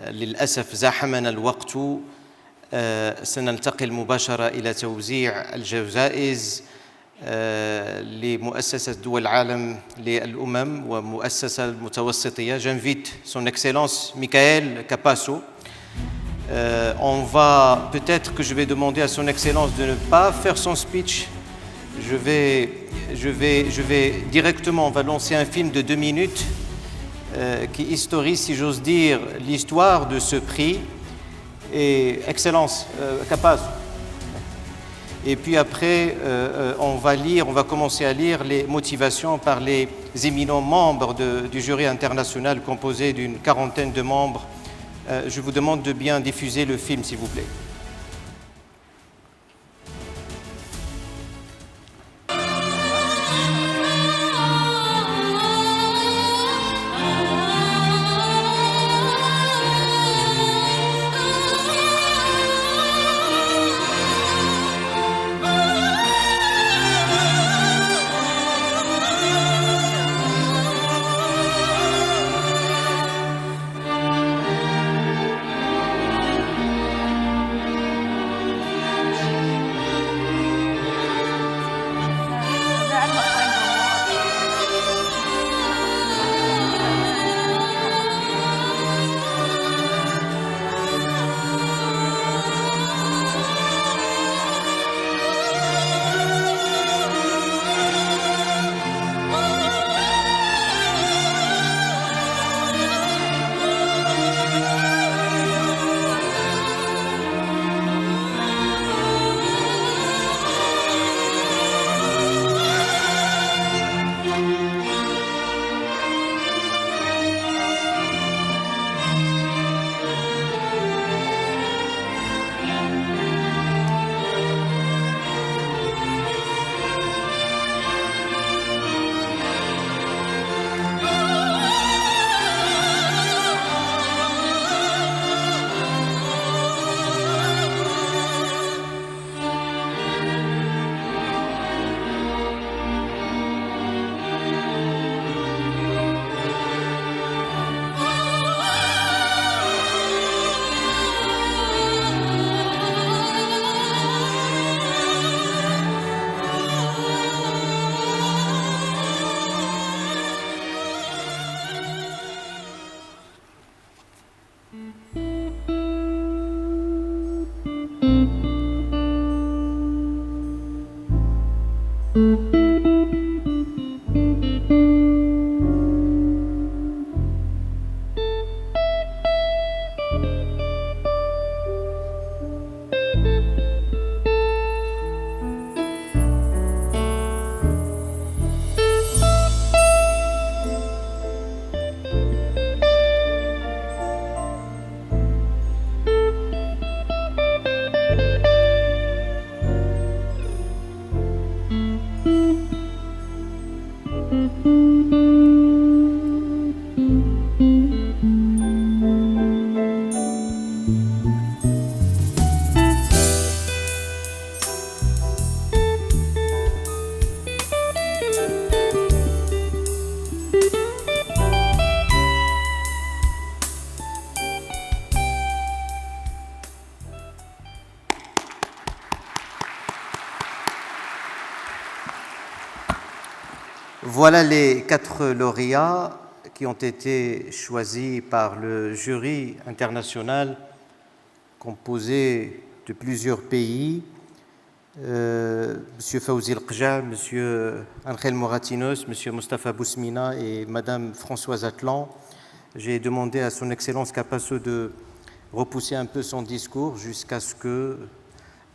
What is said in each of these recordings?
للأسف زاحمنا الوقت. سننتقل مباشرة إلى توزيع الجوائز لمؤسسة دول العالم للأمم ومؤسسة المتوسطية. J'invite son Excellence Michael Capasso. On va, peut-être que je vais demander à son Excellence de ne pas faire son speech. Je vais directement, on va lancer un film de 2 minutes qui historise, si j'ose dire, l'histoire de ce prix. Et Excellence, Capasso. Et puis après, on va commencer à lire les motivations par les éminents membres du jury international composé d'une 40aine de membres. Je vous demande de bien diffuser le film, s'il vous plaît. Voilà les 4 lauréats qui ont été choisis par le jury international composé de plusieurs pays. Monsieur Fawzi El-Qja, Monsieur Angel Moratinos, Monsieur Mostafa Bousmina et Madame Françoise Atlan. J'ai demandé à son Excellence Capasso de repousser un peu son discours jusqu'à ce que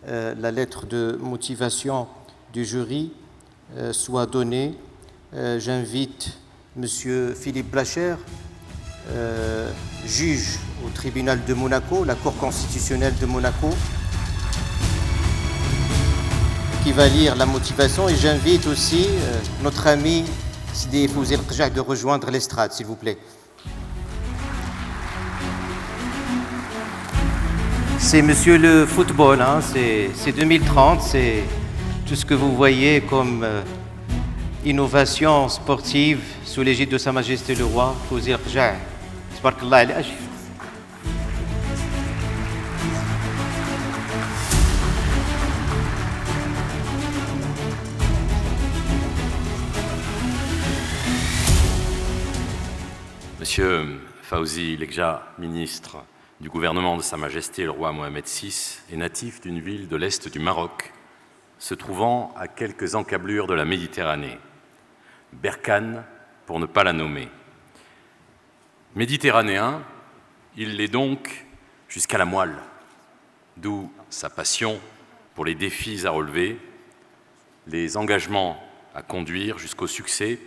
la lettre de motivation du jury soit donnée. J'invite Monsieur Philippe Blacher, juge au tribunal de Monaco, la Cour constitutionnelle de Monaco, qui va lire la motivation. Et j'invite aussi notre ami Sidi Fawzi El-Qja de rejoindre l'estrade, s'il vous plaît. C'est monsieur le football, hein, c'est 2030, c'est tout ce que vous voyez comme innovation sportive sous l'égide de Sa Majesté le Roi Fawzi El-Qja. Tabarakallah alayhi. Monsieur Fawzi Lekja, ministre du gouvernement de Sa Majesté le roi Mohamed VI, est natif d'une ville de l'Est du Maroc, se trouvant à quelques encablures de la Méditerranée, Berkane pour ne pas la nommer. Méditerranéen, il l'est donc jusqu'à la moelle, d'où sa passion pour les défis à relever, les engagements à conduire jusqu'au succès,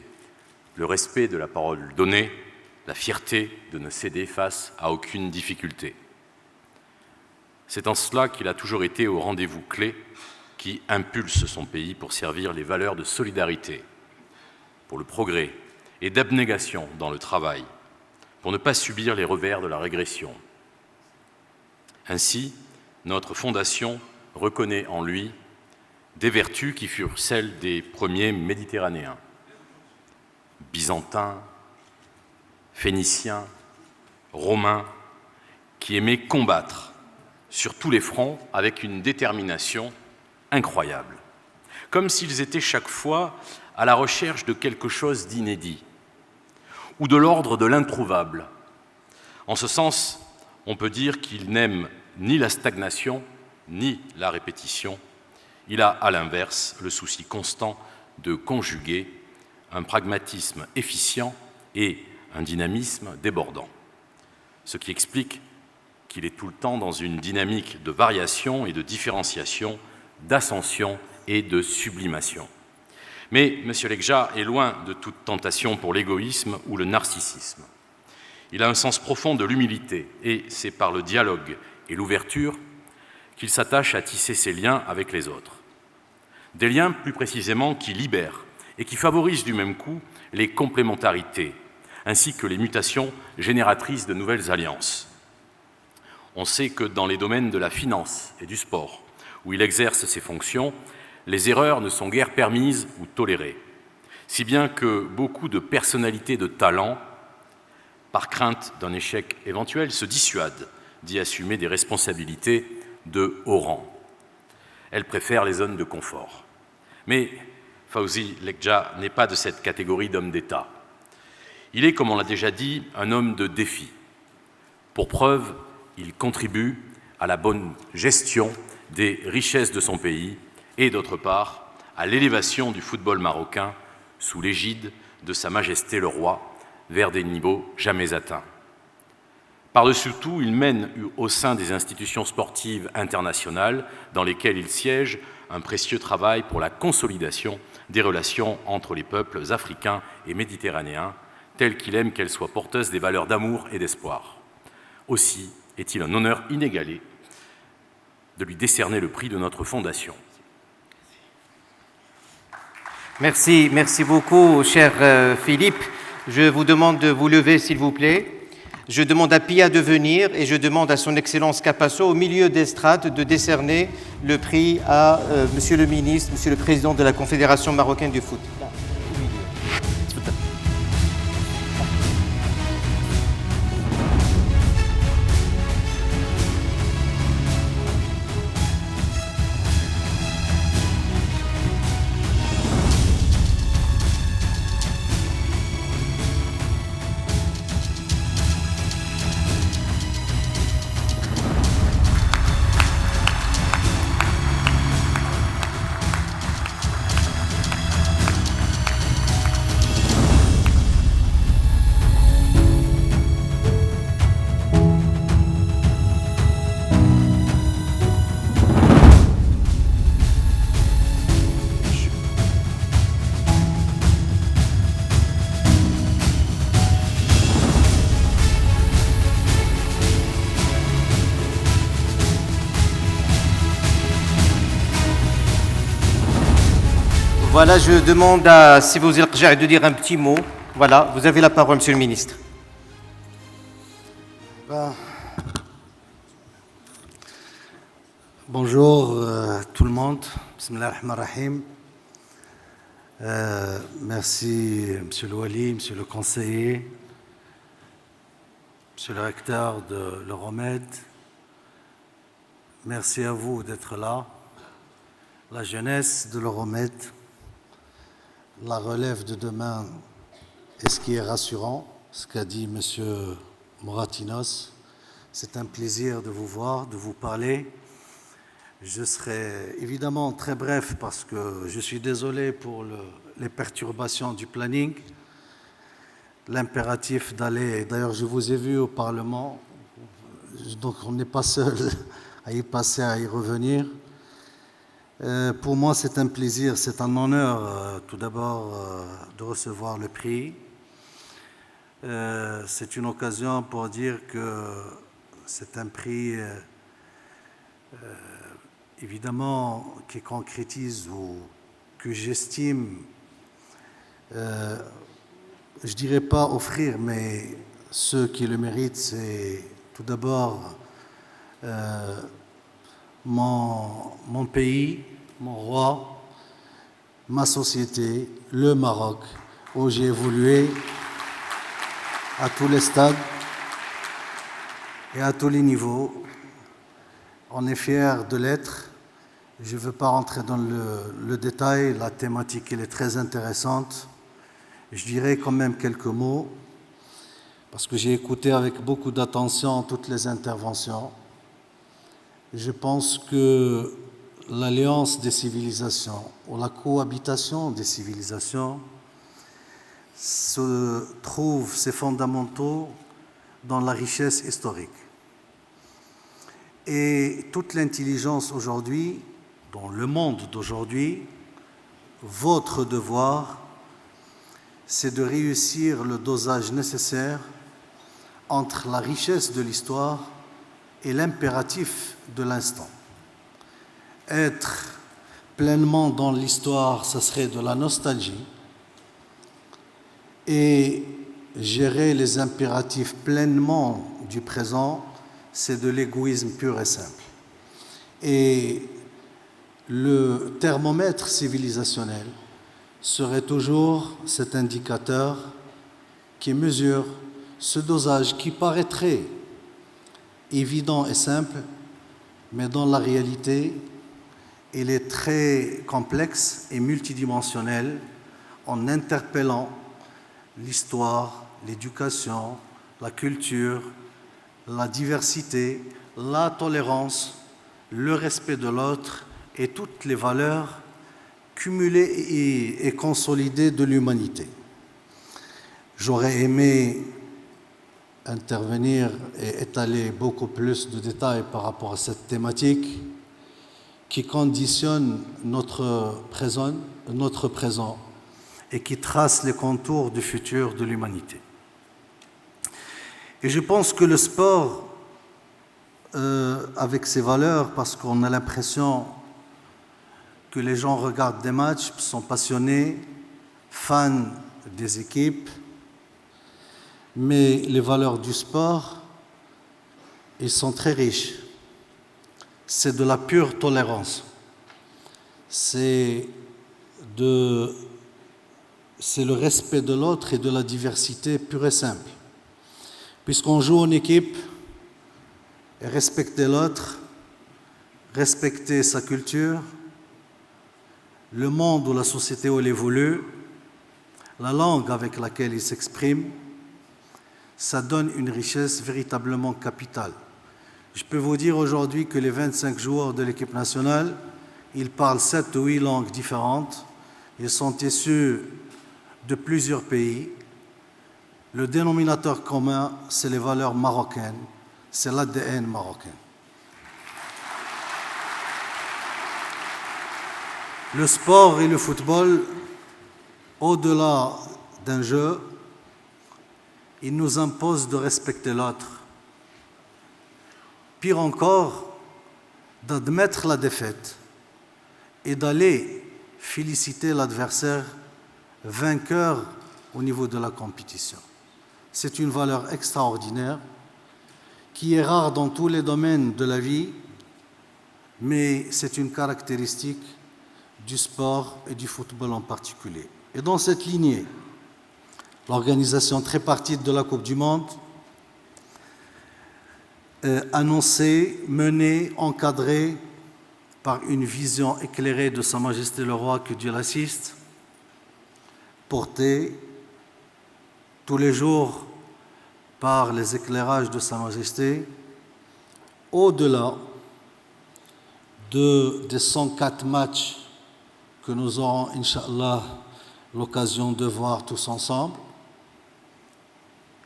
le respect de la parole donnée, la fierté de ne céder face à aucune difficulté. C'est en cela qu'il a toujours été au rendez-vous clé qui impulse son pays pour servir les valeurs de solidarité, pour le progrès et d'abnégation dans le travail, pour ne pas subir les revers de la régression. Ainsi, notre fondation reconnaît en lui des vertus qui furent celles des premiers Méditerranéens, byzantins, phéniciens, romains, qui aimaient combattre sur tous les fronts avec une détermination incroyable, comme s'ils étaient chaque fois à la recherche de quelque chose d'inédit ou de l'ordre de l'introuvable. En ce sens, on peut dire qu'il n'aime ni la stagnation ni la répétition. Il a, à l'inverse, le souci constant de conjuguer un pragmatisme efficient et un dynamisme débordant, ce qui explique qu'il est tout le temps dans une dynamique de variation et de différenciation, d'ascension et de sublimation. Mais M. Lekja est loin de toute tentation pour l'égoïsme ou le narcissisme. Il a un sens profond de l'humilité et c'est par le dialogue et l'ouverture qu'il s'attache à tisser ses liens avec les autres. Des liens plus précisément qui libèrent et qui favorisent du même coup les complémentarités, ainsi que les mutations génératrices de nouvelles alliances. On sait que dans les domaines de la finance et du sport, où il exerce ses fonctions, les erreurs ne sont guère permises ou tolérées, si bien que beaucoup de personnalités de talent, par crainte d'un échec éventuel, se dissuadent d'y assumer des responsabilités de haut rang. Elles préfèrent les zones de confort. Mais Fawzi Lekja n'est pas de cette catégorie d'hommes d'État. Il est, comme on l'a déjà dit, un homme de défi. Pour preuve, il contribue à la bonne gestion des richesses de son pays et, d'autre part, à l'élévation du football marocain sous l'égide de Sa Majesté le Roi vers des niveaux jamais atteints. Par-dessus tout, il mène au sein des institutions sportives internationales dans lesquelles il siège un précieux travail pour la consolidation des relations entre les peuples africains et méditerranéens, telles qu'il aime qu'elles soient porteuses des valeurs d'amour et d'espoir. Aussi est-il un honneur inégalé de lui décerner le prix de notre fondation. Merci beaucoup, cher Philippe. Je vous demande de vous lever, s'il vous plaît. Je demande à Pia de venir et je demande à son Excellence Capasso, au milieu d'estrade, de décerner le prix à Monsieur le ministre, Monsieur le Président de la Confédération marocaine du foot. Voilà, je demande à Fawzi Lekja de dire un petit mot. Voilà, vous avez la parole, Monsieur le ministre. Bonjour tout le monde. Bismillah ar-Rahman ar-Rahim. Merci, Monsieur le Wali, Monsieur le conseiller, Monsieur le recteur de l'Euromed. Merci à vous d'être là. La jeunesse de l'Euromed, la relève de demain est ce qui est rassurant, ce qu'a dit M. Moratinos. C'est un plaisir de vous voir, de vous parler. Je serai évidemment très bref parce que je suis désolé pour les perturbations du planning. L'impératif d'aller, d'ailleurs je vous ai vu au Parlement, donc on n'est pas seul à y passer, à y revenir. Pour moi c'est un plaisir, c'est un honneur tout d'abord de recevoir le prix. C'est une occasion pour dire que c'est un prix évidemment qui concrétise ou que j'estime, je dirais pas offrir, mais ceux qui le méritent, c'est tout d'abord mon pays, mon roi, ma société, le Maroc, où j'ai évolué à tous les stades et à tous les niveaux. On est fiers de l'être. Je ne veux pas rentrer dans le détail, la thématique elle est très intéressante. Je dirais quand même quelques mots, parce que j'ai écouté avec beaucoup d'attention toutes les interventions. Je pense que l'alliance des civilisations, ou la cohabitation des civilisations, se trouve ses fondamentaux dans la richesse historique. Et toute l'intelligence aujourd'hui, dans le monde d'aujourd'hui, votre devoir, c'est de réussir le dosage nécessaire entre la richesse de l'histoire et l'impératif de l'instant. Être pleinement dans l'histoire, ce serait de la nostalgie, et gérer les impératifs pleinement du présent, c'est de l'égoïsme pur et simple. Et le thermomètre civilisationnel serait toujours cet indicateur qui mesure ce dosage qui paraîtrait évident et simple, mais dans la réalité, il est très complexe et multidimensionnel en interpellant l'histoire, l'éducation, la culture, la diversité, la tolérance, le respect de l'autre et toutes les valeurs cumulées et consolidées de l'humanité. J'aurais aimé intervenir et étaler beaucoup plus de détails par rapport à cette thématique qui conditionne notre présent et qui trace les contours du futur de l'humanité. Et je pense que le sport, avec ses valeurs, parce qu'on a l'impression que les gens regardent des matchs, sont passionnés, fans des équipes, mais les valeurs du sport, ils sont très riches. C'est de la pure tolérance. C'est le respect de l'autre et de la diversité pure et simple. Puisqu'on joue en équipe, et respecter l'autre, respecter sa culture, le monde ou la société où il évolue, la langue avec laquelle il s'exprime, ça donne une richesse véritablement capitale. Je peux vous dire aujourd'hui que les 25 joueurs de l'équipe nationale, ils parlent 7 ou 8 langues différentes, ils sont issus de plusieurs pays. Le dénominateur commun, c'est les valeurs marocaines, c'est l'ADN marocain. Le sport et le football, au-delà d'un jeu, ils nous imposent de respecter l'autre. Pire encore, d'admettre la défaite et d'aller féliciter l'adversaire vainqueur au niveau de la compétition. C'est une valeur extraordinaire qui est rare dans tous les domaines de la vie, mais c'est une caractéristique du sport et du football en particulier. Et dans cette lignée, l'organisation tripartite de la Coupe du Monde, annoncée, menée, encadrée par une vision éclairée de Sa Majesté le Roi, que Dieu l'assiste, portée tous les jours par les éclairages de Sa Majesté, au-delà des 104 matchs que nous aurons, Inch'Allah, l'occasion de voir tous ensemble.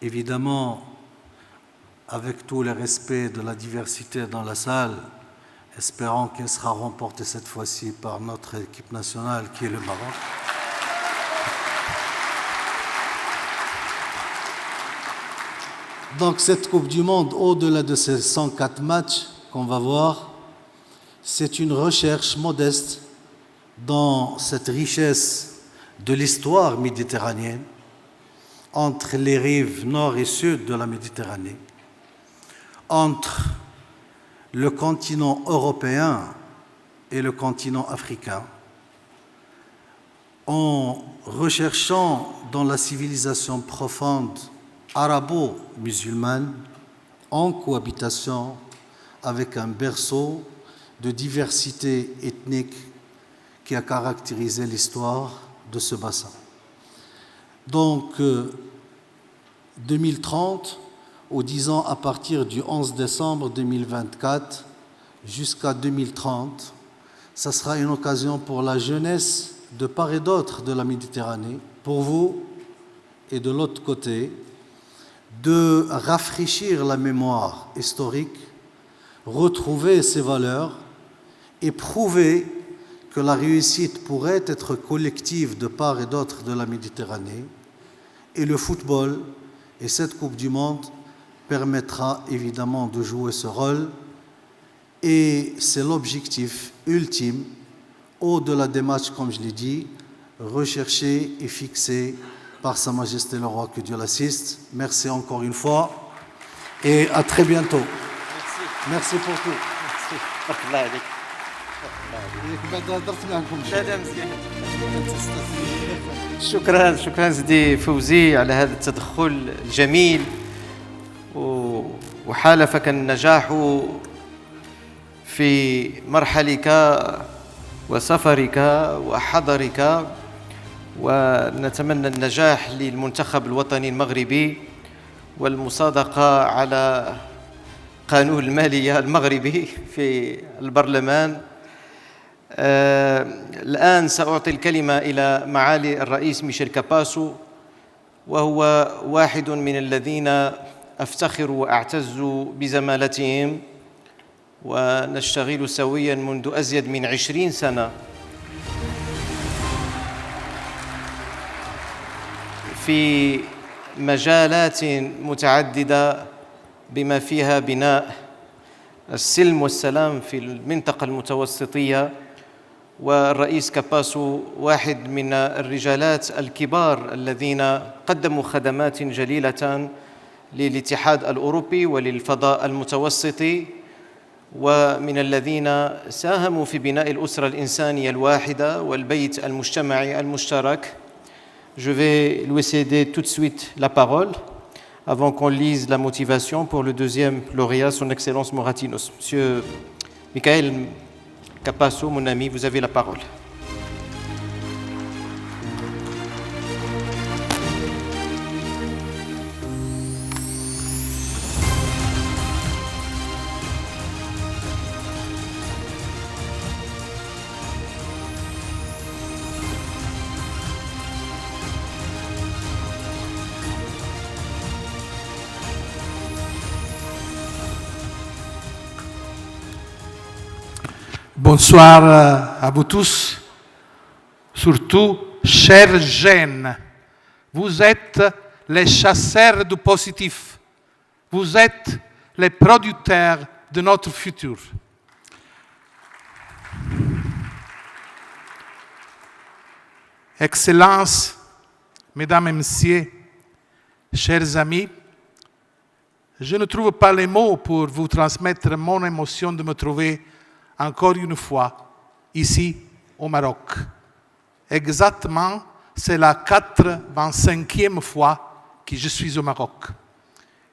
Évidemment, avec tout le respect de la diversité dans la salle, espérant qu'elle sera remportée cette fois-ci par notre équipe nationale qui est le Maroc. Donc cette Coupe du Monde, au-delà de ces 104 matchs qu'on va voir, c'est une recherche modeste dans cette richesse de l'histoire méditerranéenne entre les rives nord et sud de la Méditerranée, entre le continent européen et le continent africain, en recherchant dans la civilisation profonde arabo-musulmane, en cohabitation avec un berceau de diversité ethnique qui a caractérisé l'histoire de ce bassin. Donc, 2030, ou disons à partir du 11 décembre 2024 jusqu'à 2030, ça sera une occasion pour la jeunesse de part et d'autre de la Méditerranée, pour vous et de l'autre côté, de rafraîchir la mémoire historique, retrouver ses valeurs et prouver que la réussite pourrait être collective de part et d'autre de la Méditerranée. Et le football et cette Coupe du Monde permettra évidemment de jouer ce rôle. Et c'est l'objectif ultime, au-delà des matchs, comme je l'ai dit, recherché et fixé par Sa Majesté le Roi, que Dieu l'assiste. Merci encore une fois et à très bientôt. Merci pour tout. Merci. شكرا سيدي فوزي على هذا التدخل الجميل وحالفك النجاح في مرحلك وسفرك وحضرك ونتمنى النجاح للمنتخب الوطني المغربي والمصادقة على قانون المالية المغربي في البرلمان. الآن سأعطي الكلمة إلى معالي الرئيس ميشيل كاباسو، وهو واحد من الذين أفتخر وأعتز بزمالتهم، ونشتغل سويا منذ أزيد من 20 سنة في مجالات متعددة بما فيها بناء السلم والسلام في المنطقة المتوسطية. والرئيس كاباسو واحد من الرجالات الكبار الذين قدموا خدمات جليلة للاتحاد الأوروبي وللفضاء المتوسطي، ومن الذين ساهموا في بناء الأسرة الإنسانية الواحدة والبيت المجتمعي المشترك. Je vais lui céder tout de suite la parole avant qu'on lise la motivation pour le deuxième lauréat, son Excellence Moratinos. Monsieur Michael Capasso, mon ami, vous avez la parole. Bonsoir à vous tous, surtout chers jeunes. Vous êtes les chasseurs du positif. Vous êtes les producteurs de notre futur. Excellences, Mesdames et Messieurs, chers amis, je ne trouve pas les mots pour vous transmettre mon émotion de me trouver encore une fois ici au Maroc. Exactement, c'est la 85e fois que je suis au Maroc.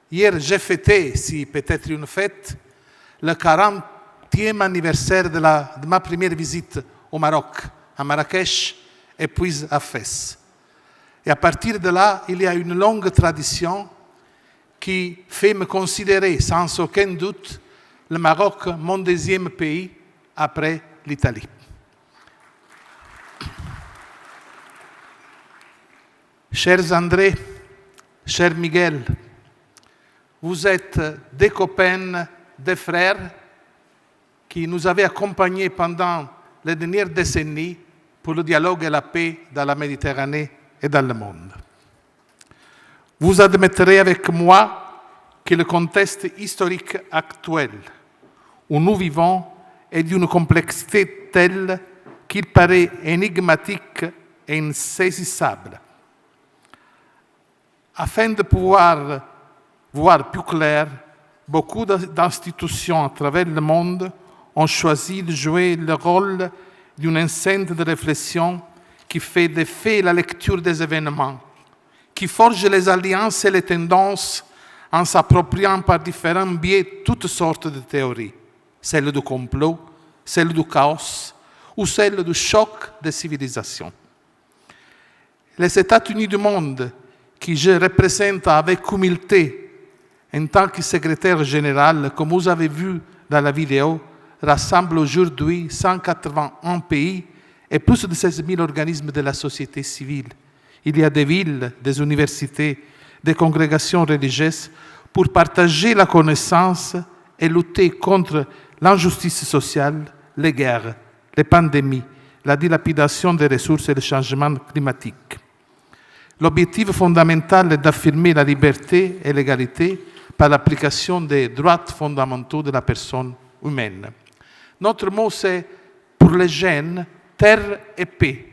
Hier, j'ai fêté, si peut-être une fête, le 40e anniversaire de ma première visite au Maroc, à Marrakech et puis à Fès. Et à partir de là, il y a une longue tradition qui fait me considérer sans aucun doute le Maroc mon deuxième pays après l'Italie. Chers André, cher Miguel, vous êtes des copains, des frères qui nous avaient accompagnés pendant les dernières décennies pour le dialogue et la paix dans la Méditerranée et dans le monde. Vous admettrez avec moi que le contexte historique actuel où nous vivons est d'une complexité telle qu'il paraît énigmatique et insaisissable. Afin de pouvoir voir plus clair, beaucoup d'institutions à travers le monde ont choisi de jouer le rôle d'une enceinte de réflexion qui fait des faits la lecture des événements, qui forge les alliances et les tendances en s'appropriant par différents biais toutes sortes de théories, celle du complot, celle du chaos ou celle du choc des civilisations. Les États-Unis du monde, qui je représente avec humilité en tant que secrétaire général, comme vous avez vu dans la vidéo, rassemble aujourd'hui 181 pays et plus de 16 000 organismes de la société civile. Il y a des villes, des universités, des congrégations religieuses pour partager la connaissance et lutter contre l'injustice sociale, les guerres, les pandémies, la dilapidation des ressources et le changement climatique. L'objectif fondamental est d'affirmer la liberté et l'égalité par l'application des droits fondamentaux de la personne humaine. Notre mot, c'est pour les jeunes, terre et paix.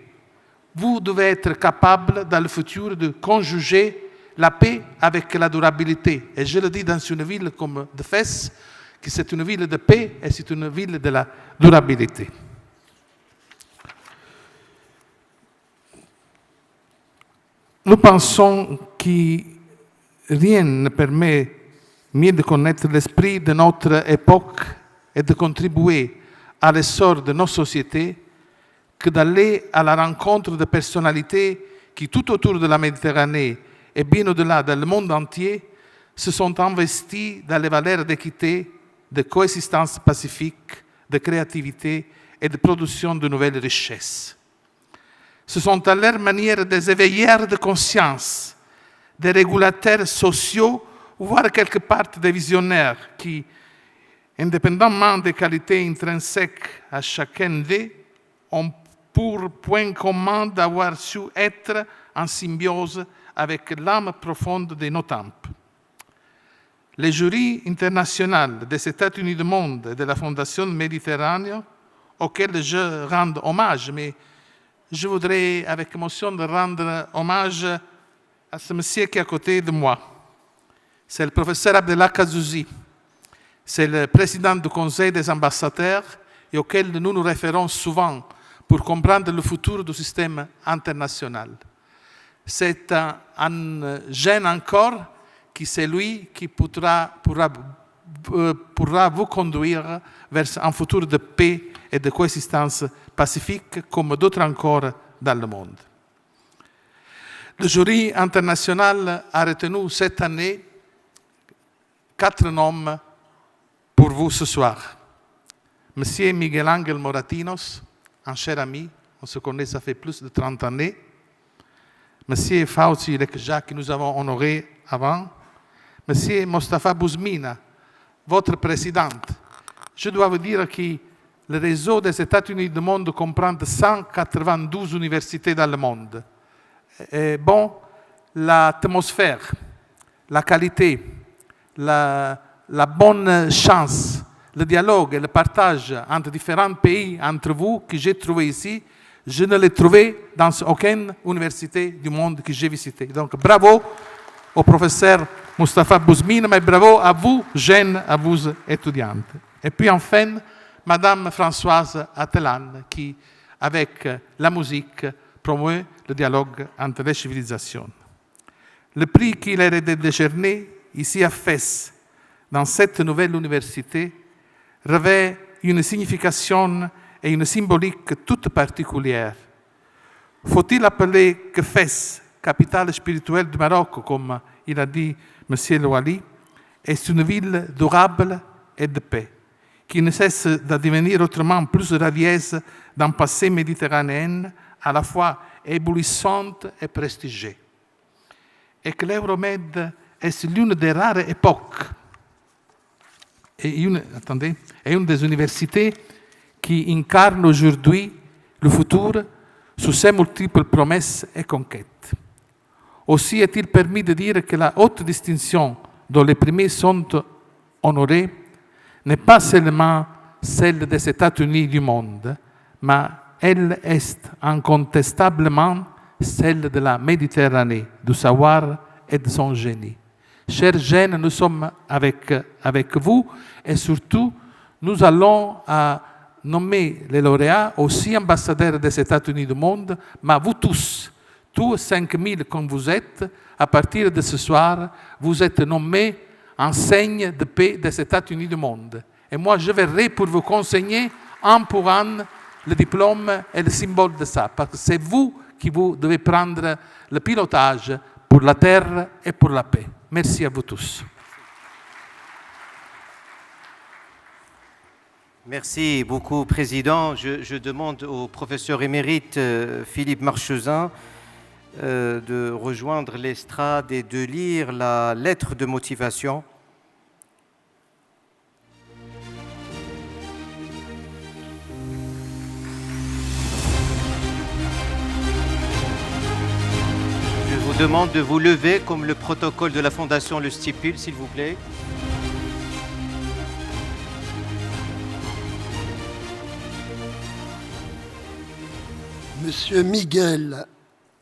Vous devez être capable, dans le futur, de conjuguer la paix avec la durabilité. Et je le dis dans une ville comme de Fès, que c'est une ville de paix et c'est une ville de la durabilité. Nous pensons que rien ne permet mieux de connaître l'esprit de notre époque et de contribuer à l'essor de nos sociétés que d'aller à la rencontre de personnalités qui, tout autour de la Méditerranée et bien au-delà dans le monde entier, se sont investies dans les valeurs d'équité, de coexistence pacifique, de créativité et de production de nouvelles richesses. Ce sont à leur manière des éveilleurs de conscience, des régulateurs sociaux, voire quelque part des visionnaires qui, indépendamment des qualités intrinsèques à chacun d'eux, ont pour point commun d'avoir su être en symbiose avec l'âme profonde de nos temps. Le jury international des États-Unis du monde et de la Fondation Méditerranée, auquel je rends hommage, mais je voudrais avec émotion rendre hommage à ce monsieur qui est à côté de moi. C'est le professeur Abdellah Kazouzi. C'est le président du Conseil des ambassadeurs et auquel nous nous référons souvent pour comprendre le futur du système international. C'est un jeune encore qui c'est lui qui pourra vous conduire vers un futur de paix et de coexistence pacifique comme d'autres encore dans le monde. Le jury international a retenu cette année 4 noms pour vous ce soir. Monsieur Miguel Ángel Moratinos, un cher ami, on se connaît, ça fait plus de 30 années. Monsieur Fauzi Lekja, que nous avons honoré avant. Monsieur Mostafa Bouzmina, votre présidente. Je dois vous dire que le réseau des États-Unis du monde comprend 192 universités dans le monde. Et bon, l'atmosphère, la qualité, la bonne chance, le dialogue et le partage entre différents pays, entre vous, que j'ai trouvé ici, je ne l'ai trouvé dans aucune université du monde que j'ai visité. Donc bravo au professeur Mostafa Bouzmina, mais bravo à vous, jeunes, à vous, étudiantes. Et puis enfin, Madame Françoise Attelan, qui, avec la musique, promeut le dialogue entre les civilisations. Le prix qu'il a été décerné ici à Fès, dans cette nouvelle université, revêt une signification et une symbolique toute particulière. Faut-il appeler que Fès, capitale spirituelle du Maroc, comme il a dit Monsieur Louali, est une ville durable et de paix, qui ne cesse de devenir autrement plus radieuse d'un passé méditerranéen à la fois éblouissante et prestigieuse. Et que l'Euromed est l'une des rares époques et une des universités qui incarne aujourd'hui le futur sous ses multiples promesses et conquêtes. Aussi est-il permis de dire que la haute distinction dont les premiers sont honorés n'est pas seulement celle des États-Unis du monde, mais elle est incontestablement celle de la Méditerranée, du savoir et de son génie. Chers jeunes, nous sommes avec vous et surtout, nous allons nommer les lauréats aussi ambassadeurs des États-Unis du monde, mais vous tous 5000 comme vous êtes, à partir de ce soir, vous êtes nommés enseigne de paix des États-Unis du monde. Et moi, je verrai pour vous conseiller un pour un le diplôme et le symbole de ça, parce que c'est vous qui vous devez prendre le pilotage pour la terre et pour la paix. Merci à vous tous. Merci beaucoup, Président. Je demande au professeur émérite Philippe Marchesin de rejoindre l'estrade et de lire la lettre de motivation. Je vous demande de vous lever comme le protocole de la Fondation le stipule, s'il vous plaît. Monsieur Miguel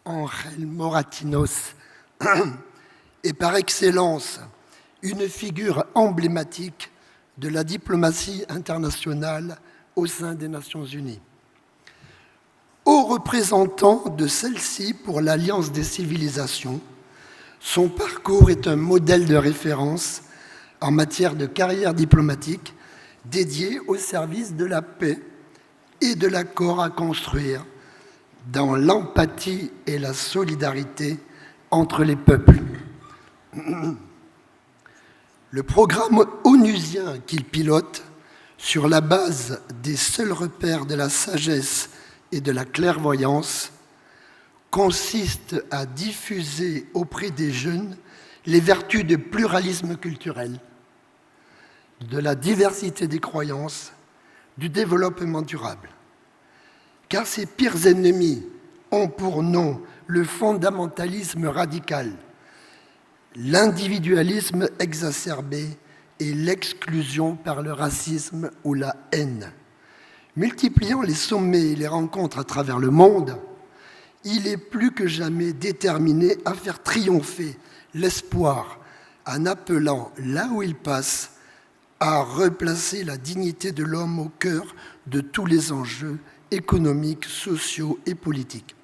Ángel Moratinos est par excellence une figure emblématique de la diplomatie internationale au sein des Nations Unies. Haut représentant de celle-ci pour l'Alliance des civilisations, son parcours est un modèle de référence en matière de carrière diplomatique dédié au service de la paix et de l'accord à construire dans l'empathie et la solidarité entre les peuples. Le programme onusien qu'il pilote, sur la base des seuls repères de la sagesse et de la clairvoyance, consiste à diffuser auprès des jeunes les vertus du pluralisme culturel, de la diversité des croyances, du développement durable. Car ses pires ennemis ont pour nom le fondamentalisme radical, l'individualisme exacerbé et l'exclusion par le racisme ou la haine. Multipliant les sommets et les rencontres à travers le monde, il est plus que jamais déterminé à faire triompher l'espoir en appelant, là où il passe, à replacer la dignité de l'homme au cœur de tous les enjeux économiques, sociaux et politiques.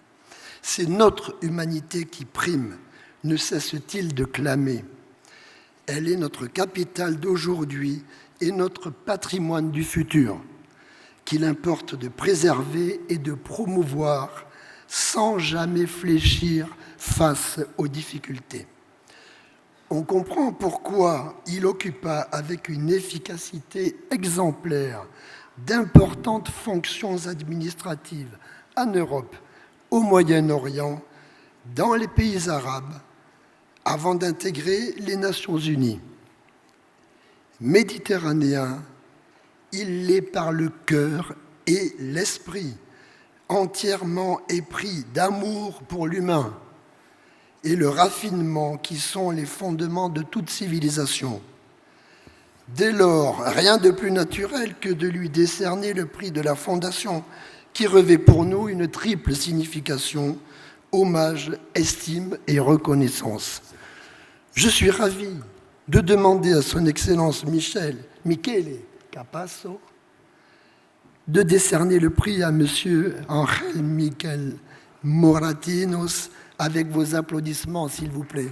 C'est notre humanité qui prime, ne cesse-t-il de clamer. Elle est notre capital d'aujourd'hui et notre patrimoine du futur, qu'il importe de préserver et de promouvoir sans jamais fléchir face aux difficultés. On comprend pourquoi il occupa avec une efficacité exemplaire d'importantes fonctions administratives en Europe, au Moyen-Orient, dans les pays arabes, avant d'intégrer les Nations Unies. Méditerranéen, il l'est par le cœur et l'esprit, entièrement épris d'amour pour l'humain et le raffinement qui sont les fondements de toute civilisation. Dès lors, rien de plus naturel que de lui décerner le prix de la Fondation, qui revêt pour nous une triple signification, hommage, estime et reconnaissance. Je suis ravi de demander à son Excellence Michele Capasso de décerner le prix à Monsieur Ángel Miguel Moratinos avec vos applaudissements, s'il vous plaît.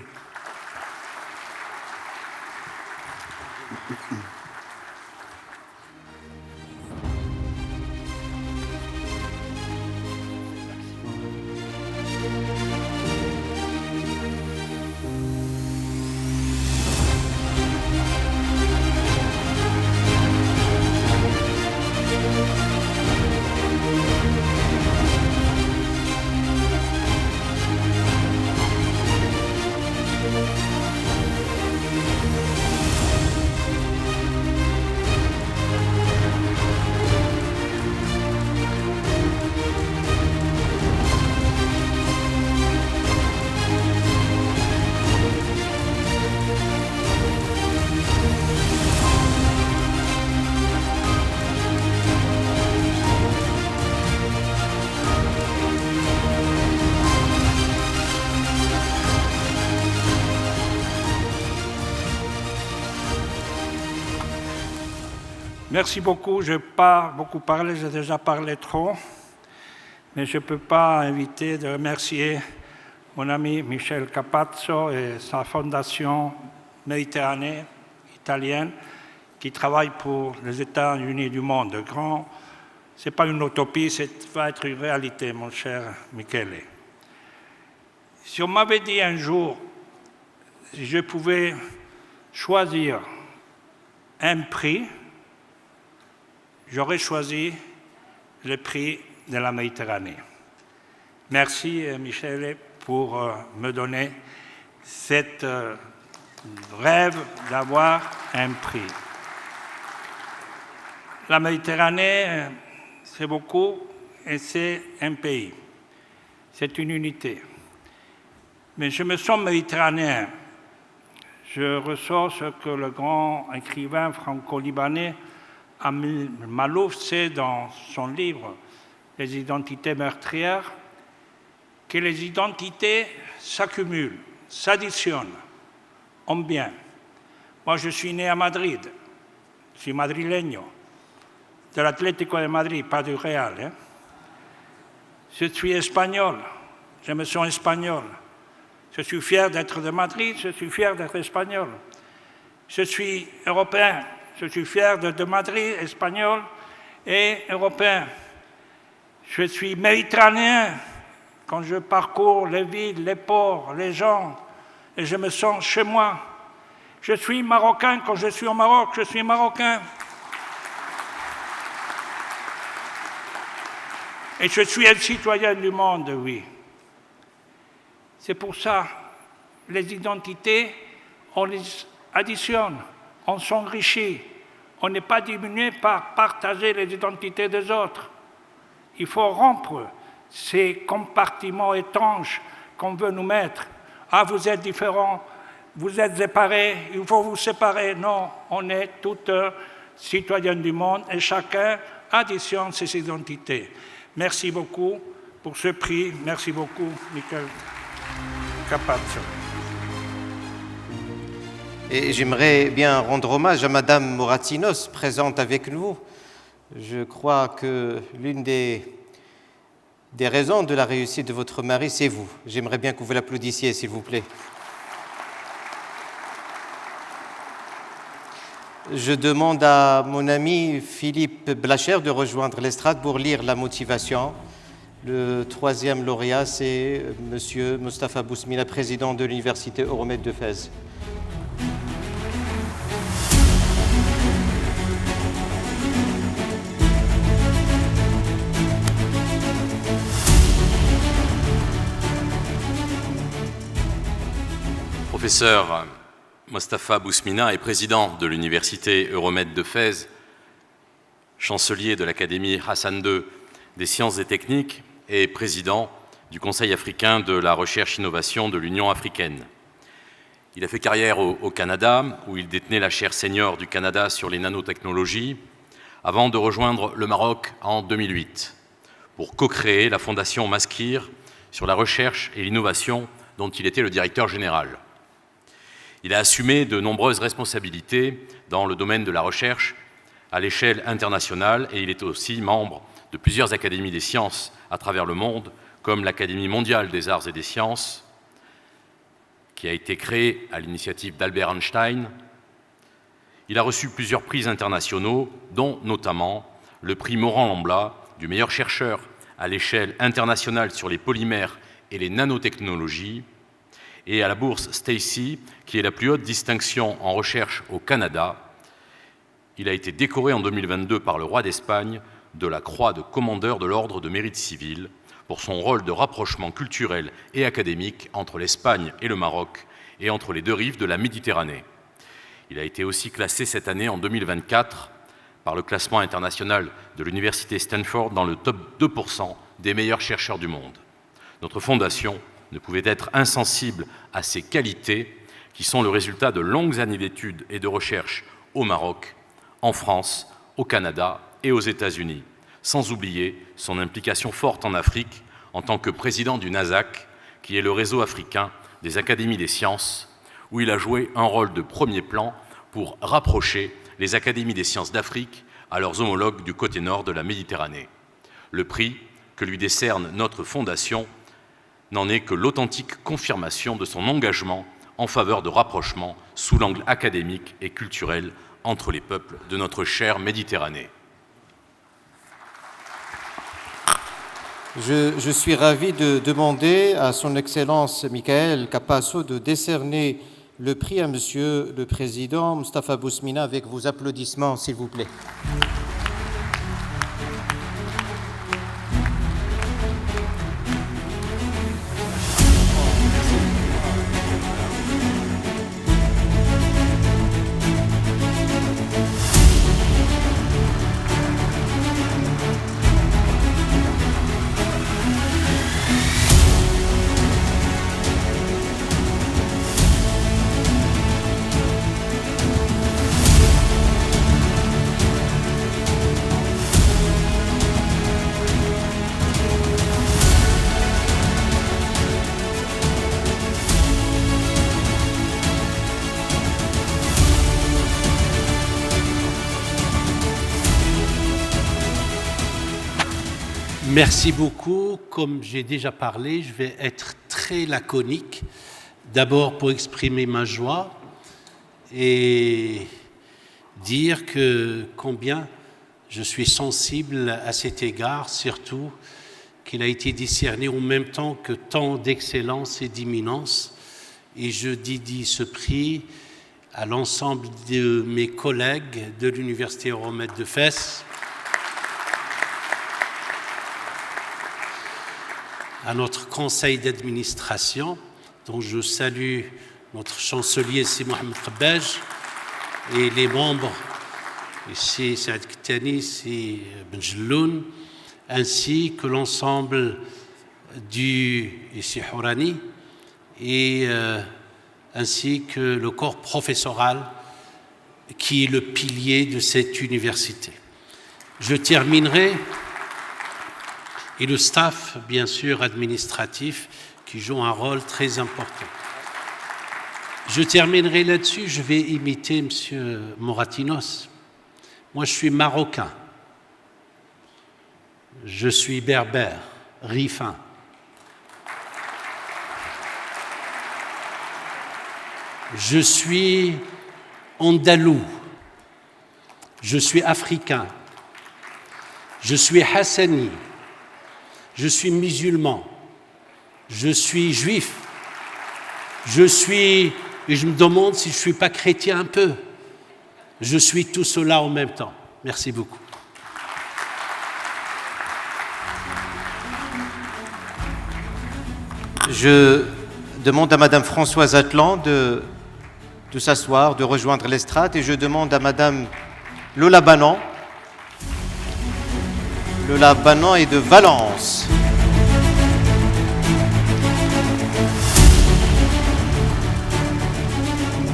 Merci beaucoup. Je n'ai pas beaucoup parlé, j'ai déjà parlé trop. Mais je ne peux pas éviter de remercier mon ami Michel Capazzo et sa fondation Méditerranée italienne qui travaille pour les États-Unis du monde. Ce n'est pas une utopie, ça va être une réalité, mon cher Michele. Si on m'avait dit un jour, si je pouvais choisir un prix, j'aurais choisi le prix de la Méditerranée. Merci, Michele, pour me donner cette rêve d'avoir un prix. La Méditerranée, c'est beaucoup et c'est un pays. C'est une unité. Mais je me sens méditerranéen. Je ressens ce que le grand écrivain franco-libanais Amil Malouf sait dans son livre « Les identités meurtrières », que les identités s'accumulent, s'additionnent en bien. Moi, je suis né à Madrid, je suis madrileño, de l'Atlético de Madrid, pas du Real. Hein. Je suis espagnol, je me sens espagnol. Je suis fier d'être de Madrid, je suis fier d'être espagnol. Je suis européen, je suis fier de Madrid, espagnol et européen. Je suis méditerranéen quand je parcours les villes, les ports, les gens, et je me sens chez moi. Je suis marocain quand je suis au Maroc, je suis marocain. Et je suis un citoyen du monde, oui. C'est pour ça, les identités, on les additionne, on s'enrichit. On n'est pas diminué par partager les identités des autres. Il faut rompre ces compartiments étranges qu'on veut nous mettre. Ah, vous êtes différents, vous êtes séparés, il faut vous séparer. Non, on est tous citoyens du monde et chacun additionne ses identités. Merci beaucoup pour ce prix. Merci beaucoup, Michel Capazzo. Et j'aimerais bien rendre hommage à Madame Moratinos, présente avec nous. Je crois que l'une des raisons de la réussite de votre mari, c'est vous. J'aimerais bien que vous l'applaudissiez, s'il vous plaît. Je demande à mon ami Philippe Blacher de rejoindre l'estrade pour lire la motivation. Le troisième lauréat, c'est Monsieur Mostafa Bousmina, président de l'Université Euromède de Fès. Professeur Mostafa Bousmina est président de l'Université Euromède de Fès, chancelier de l'Académie Hassan II des sciences et techniques et président du Conseil africain de la recherche-innovation de l'Union africaine. Il a fait carrière au Canada, où il détenait la chaire senior du Canada sur les nanotechnologies, avant de rejoindre le Maroc en 2008, pour co-créer la fondation Maskir sur la recherche et l'innovation dont il était le directeur général. Il a assumé de nombreuses responsabilités dans le domaine de la recherche à l'échelle internationale et il est aussi membre de plusieurs académies des sciences à travers le monde, comme l'Académie mondiale des arts et des sciences, qui a été créée à l'initiative d'Albert Einstein. Il a reçu plusieurs prix internationaux, dont notamment le prix Morand-Lambla du meilleur chercheur à l'échelle internationale sur les polymères et les nanotechnologies, et à la bourse Stacy, qui est la plus haute distinction en recherche au Canada. Il a été décoré en 2022 par le roi d'Espagne de la croix de commandeur de l'ordre de mérite civil pour son rôle de rapprochement culturel et académique entre l'Espagne et le Maroc et entre les deux rives de la Méditerranée. Il a été aussi classé cette année en 2024 par le classement international de l'université Stanford dans le top 2% des meilleurs chercheurs du monde. Notre fondation ne pouvait être insensible à ces qualités qui sont le résultat de longues années d'études et de recherche au Maroc, en France, au Canada et aux États-Unis, sans oublier son implication forte en Afrique en tant que président du NASAC, qui est le réseau africain des académies des sciences, où il a joué un rôle de premier plan pour rapprocher les académies des sciences d'Afrique à leurs homologues du côté nord de la Méditerranée. Le prix que lui décerne notre fondation n'en est que l'authentique confirmation de son engagement en faveur de rapprochement sous l'angle académique et culturel entre les peuples de notre chère Méditerranée. Je suis ravi de demander à son Excellence Michael Capasso de décerner le prix à Monsieur le Président Moustapha Bousmina avec vos applaudissements, s'il vous plaît. Merci beaucoup. Comme j'ai déjà parlé, je vais être très laconique. D'abord pour exprimer ma joie et dire que combien je suis sensible à cet égard, surtout qu'il a été décerné en même temps que tant d'excellence et d'imminence. Et je dédie ce prix à l'ensemble de mes collègues de l'Université Euromède de Fès, à notre conseil d'administration, dont je salue notre chancelier, c'est Mohamed Khabbaj, et les membres, ici Saad Kitani, c'est Benjelloun, ainsi que l'ensemble du ici Hourani, et ainsi que le corps professoral qui est le pilier de cette université. Je terminerai, et le staff, bien sûr, administratif, qui joue un rôle très important. Je terminerai là-dessus, je vais imiter M. Moratinos. Moi, je suis marocain. Je suis berbère, rifin. Je suis andalou. Je suis africain. Je suis hassani. Je suis musulman, je suis juif, et je me demande si je ne suis pas chrétien un peu. Je suis tout cela en même temps. Merci beaucoup. Je demande à Madame Françoise Atlan de s'asseoir, de rejoindre l'estrade, et je demande à Madame Lola Banan. Lola Banan est de Valence.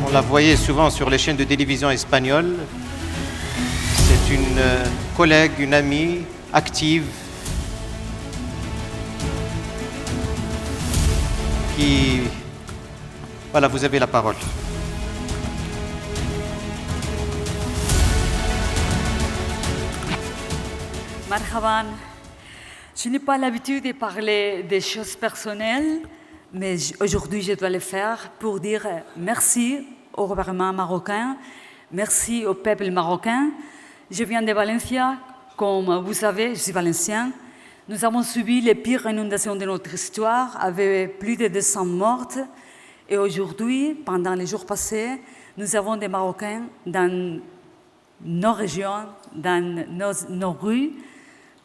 On la voyait souvent sur les chaînes de télévision espagnoles. C'est une collègue, une amie active qui... Voilà, vous avez la parole. Marhaban. Je n'ai pas l'habitude de parler des choses personnelles, mais aujourd'hui je dois le faire pour dire merci au gouvernement marocain, merci au peuple marocain. Je viens de Valencia, comme vous savez, je suis valencien. Nous avons subi les pires inondations de notre histoire, avec plus de 200 mortes. Et aujourd'hui, pendant les jours passés, nous avons des Marocains dans nos régions, dans nos rues,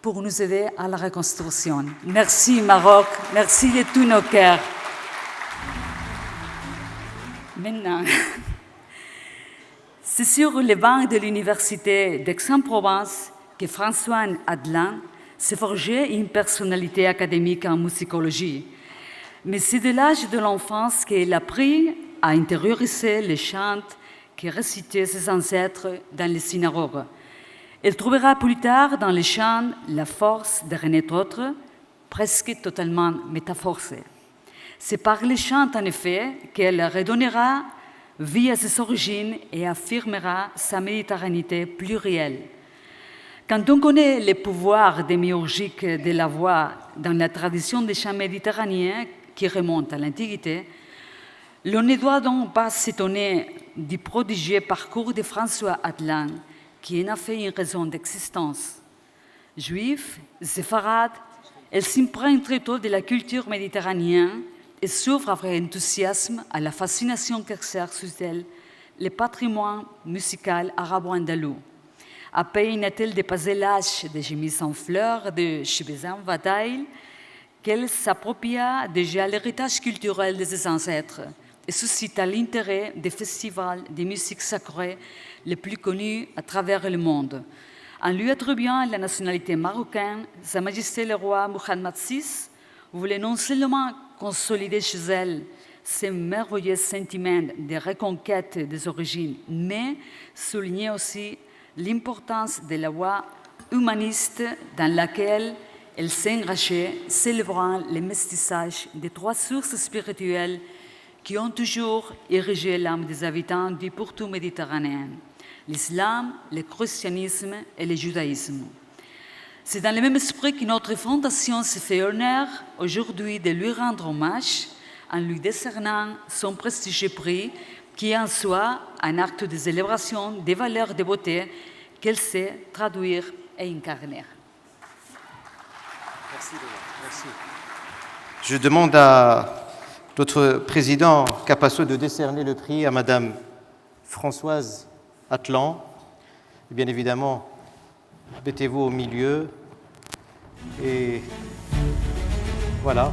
pour nous aider à la reconstruction. Merci Maroc, merci de tous nos cœurs. Maintenant, c'est sur les bancs de l'Université d'Aix-en-Provence que François Adlan s'est forgé une personnalité académique en musicologie. Mais c'est de l'âge de l'enfance qu'il a appris à intérioriser les chants que récitaient ses ancêtres dans les synagogues. Il trouvera plus tard dans les chants la force de renaître autre, presque totalement métamorphosée. C'est par les chants, en effet, qu'elle redonnera vit à ses origines et affirmera sa méditerranéité plurielle. Quand on connaît les pouvoirs démiurgiques de la voix dans la tradition des chants méditerranéens qui remonte à l'Antiquité, l'on ne doit donc pas s'étonner du prodigieux parcours de François Atlan, qui en a fait une raison d'existence. Juif, séfarade, elle s'imprègne très tôt de la culture méditerranéenne et s'ouvre avec enthousiasme à la fascination qu'exerce sur elle le patrimoine musical arabo-andalou. À peine a-t-elle dépassé l'âge des chemises en fleurs de Shibezan Vadail qu'elle s'appropria déjà l'héritage culturel de ses ancêtres et suscita l'intérêt des festivals de musique sacrée les plus connus à travers le monde. En lui attribuant la nationalité marocaine, Sa Majesté le roi Mohammed VI voulait non seulement consolider chez elle ces merveilleux sentiments de reconquête des origines, mais souligner aussi l'importance de la voie humaniste dans laquelle elle s'engageait, célébrant le métissage des trois sources spirituelles qui ont toujours érigé l'âme des habitants du pourtour méditerranéen: l'islam, le christianisme et le judaïsme. C'est dans le même esprit que notre fondation se fait honneur aujourd'hui de lui rendre hommage en lui décernant son prestigieux prix qui est en soi un acte de célébration des valeurs de beauté qu'elle sait traduire et incarner. Merci. Je demande à notre président Capasso de décerner le prix à Madame Françoise Atlan. Et bien évidemment, mettez-vous au milieu. Et voilà.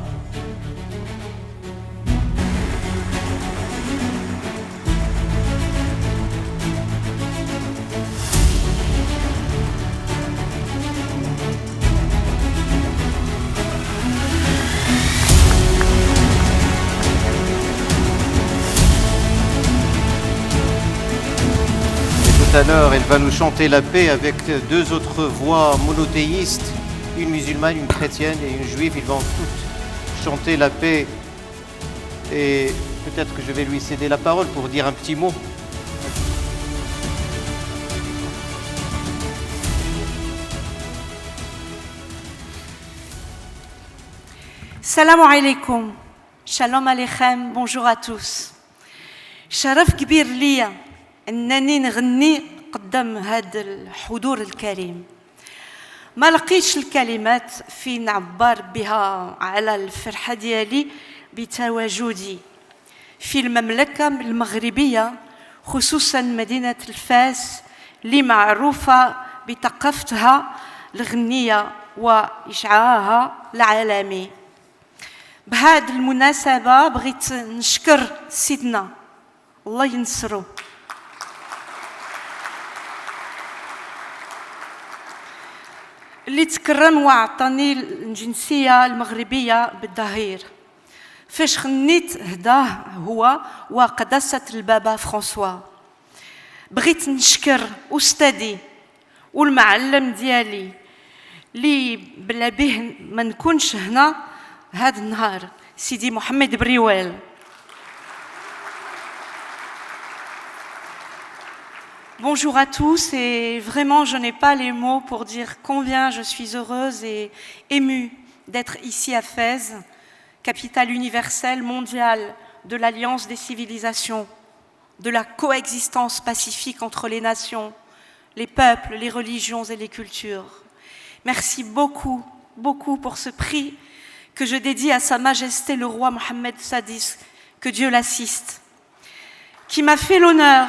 Tout à l'heure, elle va nous chanter la paix avec deux autres voix monothéistes, une musulmane, une chrétienne et une juive. Ils vont toutes chanter la paix et peut-être que je vais lui céder la parole pour dire un petit mot. Salam alaikum, shalom aleichem, bonjour à tous. شرف كبير ليا أنني نغني قدام هذا الحضور الكريم. ما لقيتش الكلمات في نعبر بها على الفرحة ديالي بتواجدي في المملكة المغربية، خصوصا مدينة الفاس اللي معروفة بثقافتها الغنية وإشعاعها العالمي. بهذه المناسبة بغيت نشكر سيدنا الله ينصرو اللي تكرم وعطاني الجنسية المغربية بالظهير. فاش غنيت هداه هو وقداسة البابا فرانسوا. بغيت نشكر أستاذي والمعلم ديالي اللي بلا به ما نكونش هنا هذا النهار، سيدي محمد بريوال. Bonjour à tous, et vraiment je n'ai pas les mots pour dire combien je suis heureuse et émue d'être ici à Fès, capitale universelle mondiale de l'Alliance des civilisations, de la coexistence pacifique entre les nations, les peuples, les religions et les cultures. Merci beaucoup, beaucoup pour ce prix que je dédie à Sa Majesté le roi Mohammed VI, que Dieu l'assiste, qui m'a fait l'honneur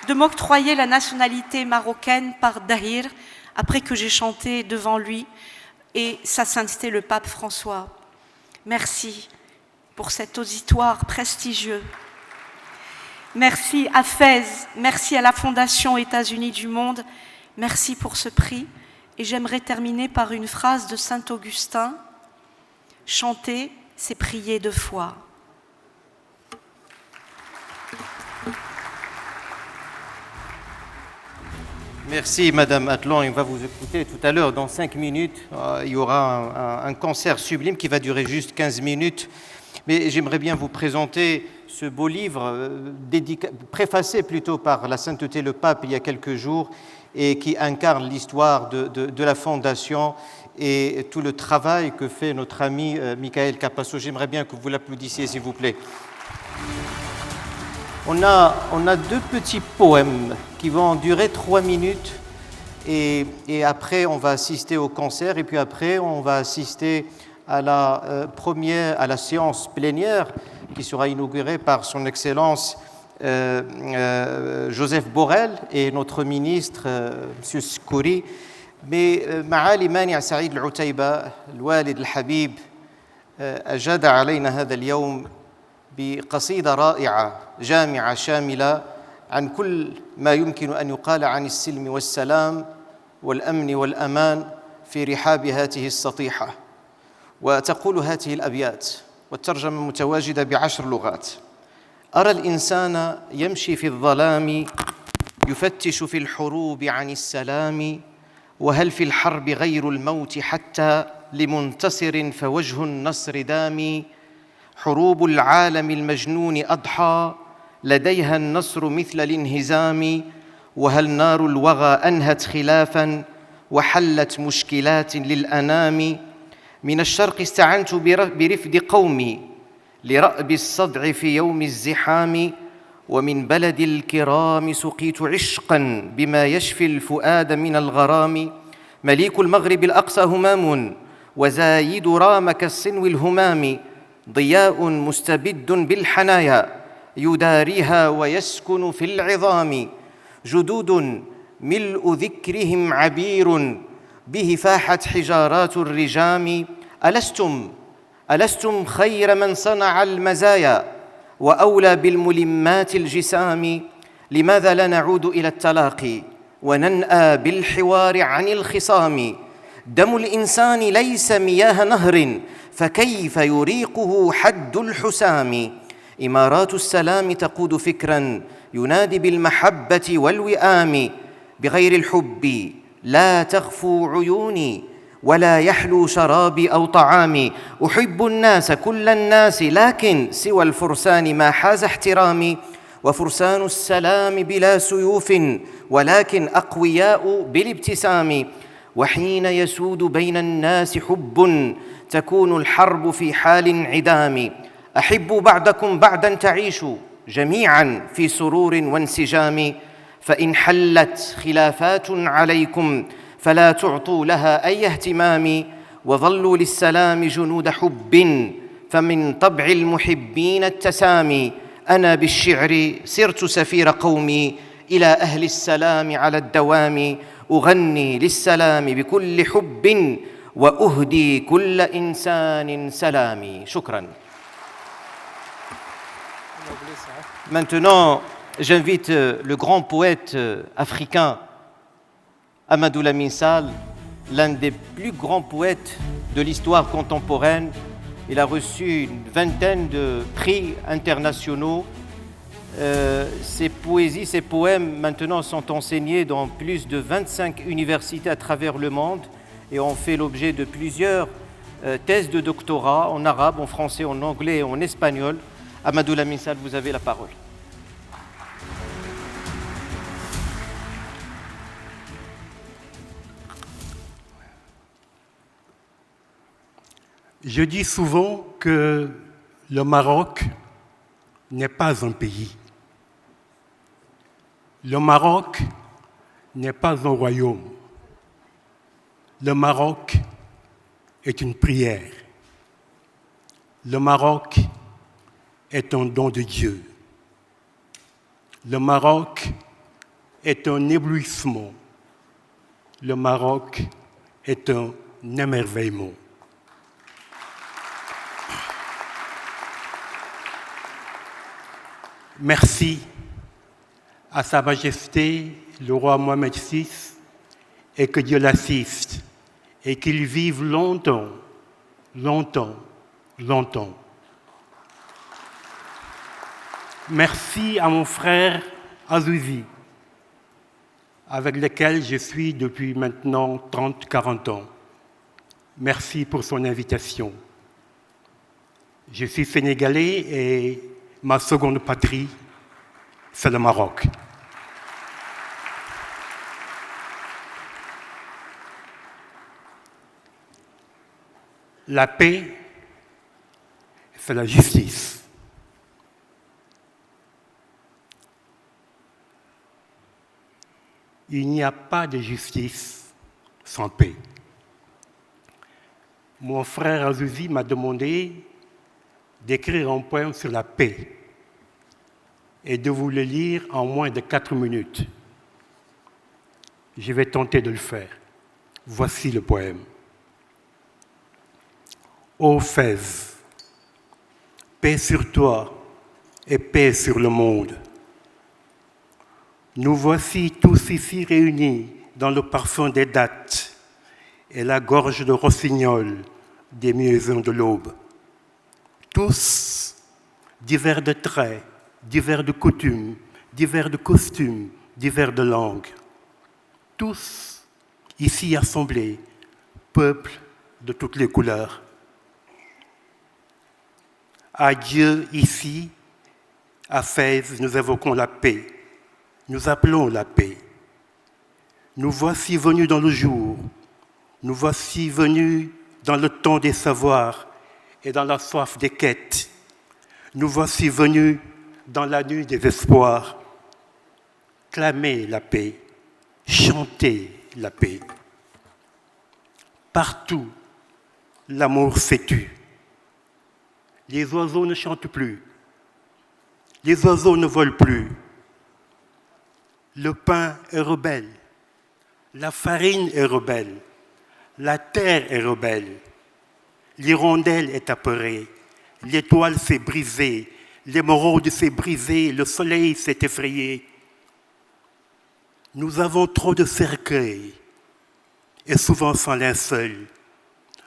de m'octroyer la nationalité marocaine par Dahir, après que j'ai chanté devant lui et sa sainteté le pape François. Merci pour cet auditoire prestigieux. Merci à Fès, merci à la Fondation États-Unis du Monde, merci pour ce prix. Et j'aimerais terminer par une phrase de Saint Augustin: chanter, c'est prier de foi. Merci Madame Atlan, on va vous écouter tout à l'heure. Dans 5 minutes, il y aura un concert sublime qui va durer juste 15 minutes. Mais j'aimerais bien vous présenter ce beau livre, préfacé plutôt par la sainteté le pape il y a quelques jours, et qui incarne l'histoire de la fondation et tout le travail que fait notre ami Michael Capasso. J'aimerais bien que vous l'applaudissiez, s'il vous plaît. On a 2 petits poèmes qui vont durer 3 minutes, et après on va assister au concert, et puis après on va assister à la séance plénière qui sera inaugurée par son Excellence Joseph Borrell et notre ministre M. Skouri. Mais معالي مانع سعيد العتيبة الوالد الحبيب أجاد علينا هذا اليوم بقصيدة رائعة جامعة شاملة عن كل ما يمكن أن يقال عن السلم والسلام والأمن والأمان في رحاب هذه السطيحة. وتقول هذه الأبيات، والترجمة متواجدة ب10 لغات: أرى الإنسان يمشي في الظلام يفتش في الحروب عن السلام، وهل في الحرب غير الموت حتى لمنتصر فوجه النصر دامي. حروب العالم المجنون أضحى لديها النصر مثل الانهزام، وهل نار الوغى أنهت خلافا وحلت مشكلات للأنام. من الشرق استعنت برفد قومي لرأب الصدع في يوم الزحام، ومن بلد الكرام سقيت عشقا بما يشفي الفؤاد من الغرام. مليك المغرب الأقصى همام وزايد رام كالصنو الهمام، ضياء مستبد بالحنايا يداريها ويسكن في العظام. جدود ملء ذكرهم عبير به فاحت حجارات الرجام. ألستم خير من صنع المزايا وأولى بالملمات الجسام. لماذا لا نعود إلى التلاقي وننأى بالحوار عن الخصام. دم الإنسان ليس مياه نهر فكيف يريقه حد الحسام. إمارات السلام تقود فكرا ينادي بالمحبة والوئام. بغير الحب لا تغفو عيوني ولا يحلو شرابي أو طعامي. أحب الناس كل الناس لكن سوى الفرسان ما حاز احترامي. وفرسان السلام بلا سيوف ولكن أقوياء بالابتسام. وحين يسود بين الناس حب تكون الحرب في حال انعدام. أحبوا بعضكم بعضا تعيشوا جميعا في سرور وانسجام. فإن حلت خلافات عليكم فلا تعطوا لها أي اهتمام. وظلوا للسلام جنود حب فمن طبع المحبين التسامي. أنا بالشعر صرت سفير قومي إلى أهل السلام على الدوام. أغني للسلام بكل حب وأهدي كل إنسان سلامي. شكرا. Maintenant, j'invite le grand poète africain Amadou Lamine Sall, l'un des plus grands poètes de l'histoire contemporaine. Il a reçu une vingtaine de prix internationaux. Ses poésies, ses poèmes maintenant sont enseignés dans plus de 25 universités à travers le monde et ont fait l'objet de plusieurs thèses de doctorat en arabe, en français, en anglais et en espagnol. Amadou Lamine Sall, vous avez la parole. Je dis souvent que le Maroc n'est pas un pays. Le Maroc n'est pas un royaume. Le Maroc est une prière. Le Maroc est un don de Dieu. Le Maroc est un éblouissement. Le Maroc est un émerveillement. Merci à Sa Majesté le roi Mohamed VI et que Dieu l'assiste et qu'il vive longtemps, longtemps, longtemps. Merci à mon frère Azouzi, avec lequel je suis depuis maintenant 30-40 ans. Merci pour son invitation. Je suis sénégalais et ma seconde patrie, c'est le Maroc. La paix, c'est la justice. Il n'y a pas de justice sans paix. Mon frère Azouzi m'a demandé d'écrire un poème sur la paix et de vous le lire en moins de 4 minutes. Je vais tenter de le faire. Voici le poème. Ô Fès, paix sur toi et paix sur le monde. Nous voici tous ici réunis dans le parfum des dattes et la gorge de rossignol des muezzins de l'aube. Tous, divers de traits, divers de coutumes, divers de costumes, divers de langues. Tous, ici assemblés, peuple de toutes les couleurs. À Dieu, ici, à Fès, nous évoquons la paix. Nous appelons la paix. Nous voici venus dans le jour. Nous voici venus dans le temps des savoirs et dans la soif des quêtes. Nous voici venus dans la nuit des espoirs. Clamer la paix, chanter la paix. Partout, l'amour s'est tu. Les oiseaux ne chantent plus. Les oiseaux ne volent plus. Le pain est rebelle. La farine est rebelle. La terre est rebelle. L'hirondelle est apeurée. L'étoile s'est brisée. L'émeraude s'est brisée. Le soleil s'est effrayé. Nous avons trop de cercueils et souvent sans linceul.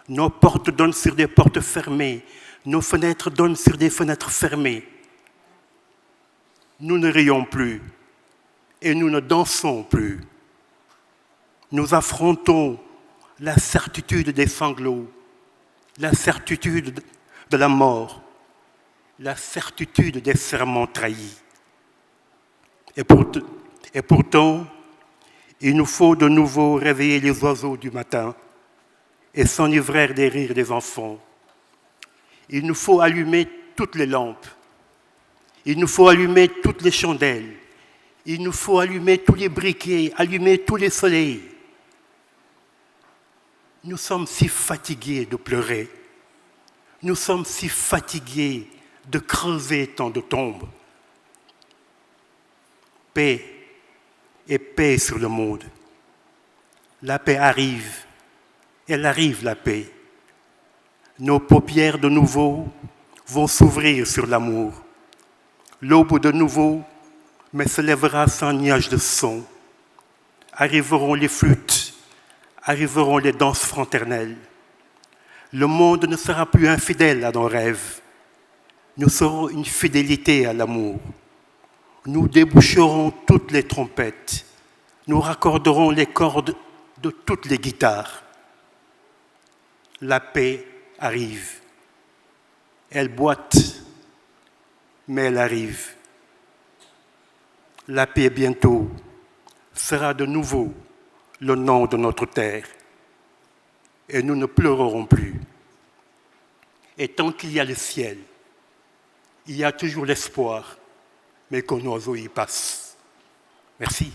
Nos portes donnent sur des portes fermées. Nos fenêtres donnent sur des fenêtres fermées. Nous ne rions plus et nous ne dansons plus. Nous affrontons la certitude des sanglots, la certitude de la mort, la certitude des serments trahis. Et pourtant, il nous faut de nouveau réveiller les oiseaux du matin et s'enivrer des rires des enfants. Il nous faut allumer toutes les lampes. Il nous faut allumer toutes les chandelles. Il nous faut allumer tous les briquets, allumer tous les soleils. Nous sommes si fatigués de pleurer. Nous sommes si fatigués de creuser tant de tombes. Paix et paix sur le monde. La paix arrive. Elle arrive, la paix. Nos paupières de nouveau vont s'ouvrir sur l'amour. L'aube de nouveau mais se lèvera sans nuage de son. Arriveront les flûtes, arriveront les danses fraternelles. Le monde ne sera plus infidèle à nos rêves. Nous serons une fidélité à l'amour. Nous déboucherons toutes les trompettes. Nous raccorderons les cordes de toutes les guitares. La paix arrive. Elle boite, mais elle arrive. La paix bientôt sera de nouveau le nom de notre terre. Et nous ne pleurerons plus. Et tant qu'il y a le ciel, il y a toujours l'espoir, mais qu'un oiseau y passe. Merci.